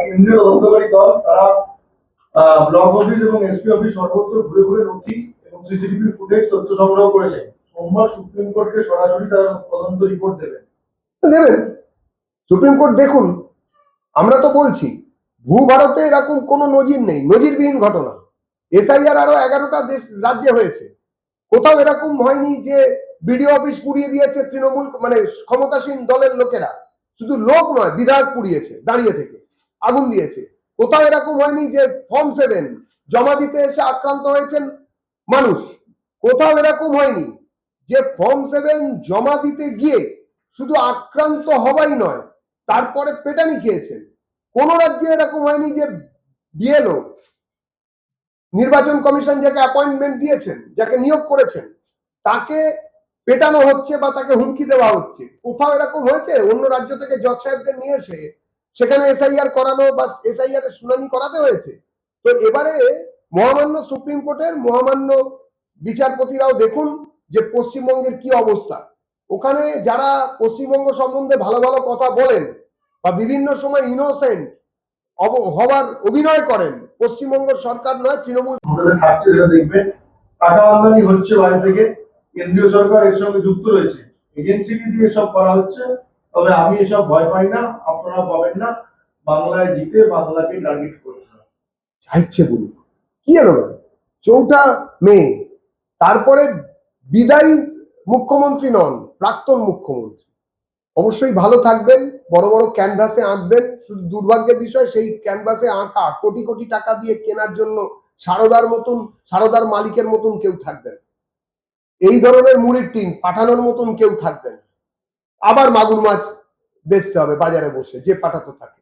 কেন্দ্রীয় তদন্তকারী দল তারা ব্লক অফিস এবং এসপি অফিস সর্বত্র ঘুরে ঘুরে নথি এবং সিসিটিভি ফুটেজ তথ্য সংগ্রহ করেছে। সোমবার সুপ্রিম কোর্টকে সরাসরি তারা তদন্ত রিপোর্ট দেবেন। সুপ্রিম কোর্ট দেখুন, আমরা তো বলছি ভারতে এরকম কোনো নজির নেই, নজিরবিহীন ঘটনা। এসআইআর আরো 11টা রাজ্যে হয়েছে, কোথাও এরকম হয়নি যে বিডিও অফিস পুড়িয়ে দিয়েছে তৃণমূল মানে ক্ষমতাসীন দলের লোকেরা। শুধু লোক নয়, বিধায়ক পুড়িয়েছে, দাঁড়িয়ে থেকে আগুন দিয়েছে। কোথাও এরকম হয়নি যে ফর্ম 7 জমা দিতে এসে আক্রান্ত হয়েছেন মানুষ। কোথাও এরকম হয়নি যে ফর্ম 7 জমা দিতে গিয়ে শুধু আক্রান্ত হওয়াই নয়, তারপরে পেটানি খেয়েছেন। কোন রাজ্যে এরকম হয়নি যে বিএলও, নির্বাচন কমিশন যাকে অ্যাপয়েন্টমেন্ট দিয়েছেন, যাকে নিয়োগ করেছেন, তাকে পেটানো হচ্ছে বা তাকে হুমকি দেওয়া হচ্ছে। কোথাও এরকম হয়েছে অন্য রাজ্য থেকে জজ সাহেবদের নিয়ে এসে সেখানে এসআইআর করানো বা এসআইআর এর শুনানি করাতে হয়েছে? তো এবারে মহামান্য সুপ্রিম কোর্টের মহামান্য বিচারপতিরাও দেখুন যে পশ্চিমবঙ্গের কি অবস্থা। ওখানে যারা পশ্চিমবঙ্গ সম্বন্ধে ভালো ভালো কথা বলেন বা বিভিন্ন সময় ইনোসেন্ট হওয়ার অভিনয় করেন, পশ্চিমবঙ্গ সরকার নয়, তৃণমূল থাকছে সেটা দেখবেন। টাকা আমদানি হচ্ছে বাইরে থেকে, কেন্দ্রীয় সরকার এর সঙ্গে যুক্ত রয়েছে, এজেন্সিকে দিয়ে সব করা হচ্ছে। তবে আমি এসব ভয় পাই না, আপনারা পাবেন না। বাংলায় জিতে বাংলাকে টার্গেট করতে হবে। চাইছে বলুন, কি এলো 4টা মে, তারপরে বিদায়ী মুখ্যমন্ত্রী নন, প্রাক্তন মুখ্যমন্ত্রী। অবশ্যই ভালো থাকবেন, বড় বড় ক্যানভাসে আঁকবেন। শুধু দুর্ভাগ্যের বিষয়, সেই ক্যানভাসে আঁকা কোটি কোটি টাকা দিয়ে কেনার জন্য সারদার মালিকের মতন কেউ থাকবেন, এই ধরনের মুড়ির টিন পাঠানোর মতন কেউ থাকবেন। আবার মাগুর মাছ বেচতে হবে বাজারে বসে, যে পাঠাতে থাকে।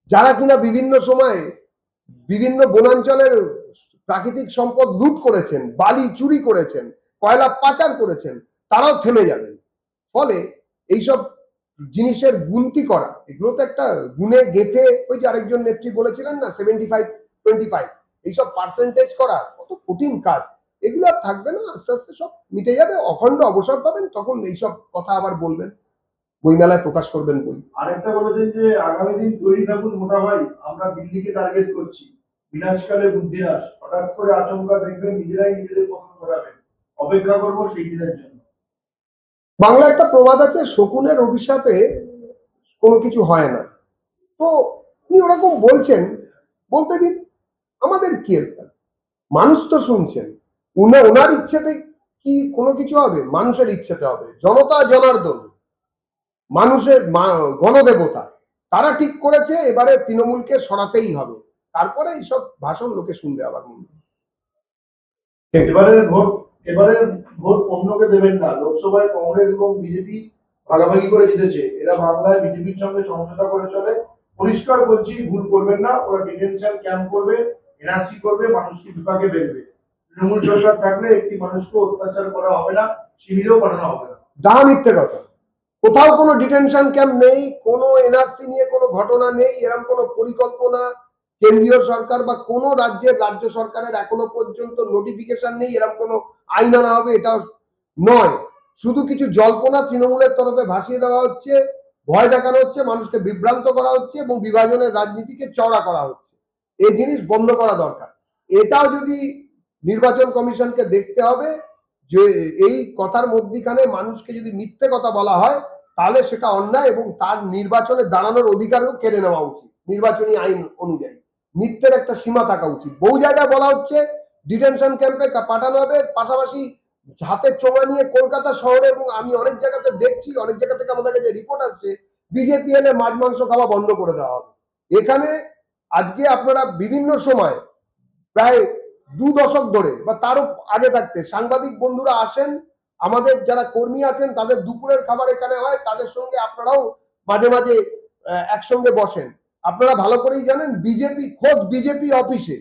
যারা কিনা বিভিন্ন সময়ে বিভিন্ন বনাঞ্চলের প্রাকৃতিক সম্পদ লুট করেছেন, বালি চুরি করেছেন, কয়লা পাচার করেছেন, তারাও থেমে যাবেন। ফলে এইসব জিনিসের গুনতি করা, এগুলো তো একটা গুনে গেথে, ওই যে আরেকজন নেত্রী বলেছিলেন না 75-25, এইসব পার্সেন্টেজ করা কত কঠিন কাজ। এগুলো আর থাকবে না, আস্তে আস্তে সব মিটে যাবে, অখণ্ড অবসর পাবেন, তখন এইসব কথা আবার বলবেন, বইমেলায় প্রকাশ করবেন বই। আরেকটা বলেছেন যে আগামী দিন তৈরি থাকুন মোটা ভাই, আমরা দিল্লিকে টার্গেট করছি। বিনাশকালে বুদ্ধিনাশ, হঠাৎ করে আচমকা দেখবেন নিজেরাই নিজেদের পতন ঘটাবেন। অপেক্ষা করবো সেই দিনের জন্য। বাংলা একটা প্রবাদ আছে, শকুনের অভিশাপে কোনো কিছু হয় না। তো উনি ওরকম বলছেন, বলতে দিন, আমাদের কি? মানুষ তো শুনছেন, ওনার ইচ্ছেতে কি কোনো কিছু হবে? মানুষের ইচ্ছেতে হবে। জনতা জনার্দন, মানুষের গণদেবতা, তারা ঠিক করেছে এবারে তৃণমূলকে সরাতেই হবে। তারপরে এইসব ভাষণ লোকে শুনবে আবার মনে। এবারের ভোট অন্যকে দেবেন না। লোকসভায় কংগ্রেস এবং বিজেপি ভাগাভাগি করে জিতেছে। এরা বাংলায় বিজেপির সঙ্গে সমঝোতা করে চলে। পরিষ্কার বলছি, ভুল করবেন না। ওরা ডিটেনশন ক্যাম্প করবে, এনআরসি করবে, মানুষকে বিপাকে ফেলবে। তৃণমূল সরকার থাকলে একটি মানুষকে অত্যাচার করা হবে না, শিবিরেও পাঠানো হবে না। ডাহা মিথ্যে কথা। কোথাও কোনো ডিটেনশন ক্যাম্প নেই, কোনো এনআরসি নিয়ে কোনো ঘটনা নেই, এরকম কোনো পরিকল্পনা কেন্দ্রীয় সরকার বা কোনো রাজ্যের রাজ্য সরকারের এখনো পর্যন্ত নোটিফিকেশন নেই এরকম কোনো আইন আনা হবে, এটা নয়। শুধু কিছু জল্পনা তৃণমূলের তরফে ভাসিয়ে দেওয়া হচ্ছে, ভয় দেখানো হচ্ছে, মানুষকে বিভ্রান্ত করা হচ্ছে এবং বিভাজনের রাজনীতিকে চওড়া করা হচ্ছে। এই জিনিস বন্ধ করা দরকার। এটাও যদি নির্বাচন কমিশনকে দেখতে হবে যে এই কথার মধ্যখানে মানুষকে যদি মিথ্যে কথা বলা হয় তাহলে সেটা অন্যায় এবং তার নির্বাচনে দাঁড়ানোর অধিকারও কেড়ে নেওয়া উচিত। নির্বাচনী আইন অনুযায়ী মিথ্যের একটা সীমা থাকা উচিত। বহু জায়গায় বলা হচ্ছে ডিটেনশন ক্যাম্পে পাঠানো হবে, পাশাপাশি হাতের চোঙা নিয়ে কলকাতা শহরে, এবং আমি অনেক জায়গাতে দেখছি, অনেক জায়গা থেকে আমাদের কাছে রিপোর্ট আসছে, বিজেপি এলে মাছ মাংস খাওয়া বন্ধ করে দেওয়া হবে। এখানে আজকে আপনারা বিভিন্ন সময় প্রায় 2 দশক ধরে বা তারও আগে থাকতে সাংবাদিক বন্ধুরা আসেন, আমাদের যারা কর্মী আছেন তাদের দুপুরের খাবার এখানে হয়, তাদের সঙ্গে আপনারাও মাঝে মাঝে একসঙ্গে বসেন। আপনারা ভালো করেই জানেন বিজেপি, খোদ বিজেপি অফিসে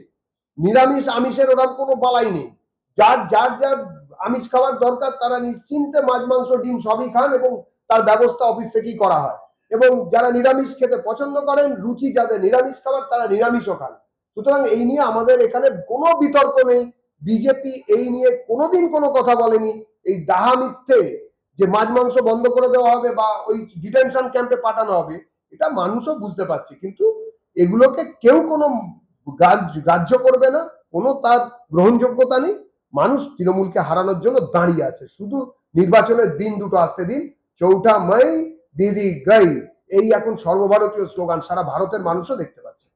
নিরামিষ আমিষের ওরকম কোনো বালাই নেই। যার যার যার আমিষ খাবার দরকার তারা নিশ্চিন্তে মাছ মাংস ডিম সবই খান এবং তার ব্যবস্থা অফিস থেকেই করা হয়। এবং যারা নিরামিষ খেতে পছন্দ করেন, রুচি যাদের নিরামিষ খাবার, তারা নিরামিষও খান। সুতরাং এই নিয়ে আমাদের এখানে কোনো বিতর্ক নেই। বিজেপি এই নিয়ে কোনোদিন কোনো কথা বলেনি। এই ডাহা মিথ্যে যে মাছ মাংস বন্ধ করে দেওয়া হবে বা ওই ডিটেনশন ক্যাম্পে পাঠানো হবে, এটা মানুষও বুঝতে পারছে, কিন্তু এগুলোকে কেউ কোনো গ্রাহ্য করবে না, কোনো তার গ্রহণযোগ্যতা নেই। মানুষ তৃণমূলকে হারানোর জন্য দাঁড়িয়ে আছে। শুধু নির্বাচনের দিন দুটো আসতে দিন, 4 মে দিদি গই, এই এখন সর্বভারতীয় স্লোগান সারা ভারতের মানুষও দেখতে পাচ্ছে।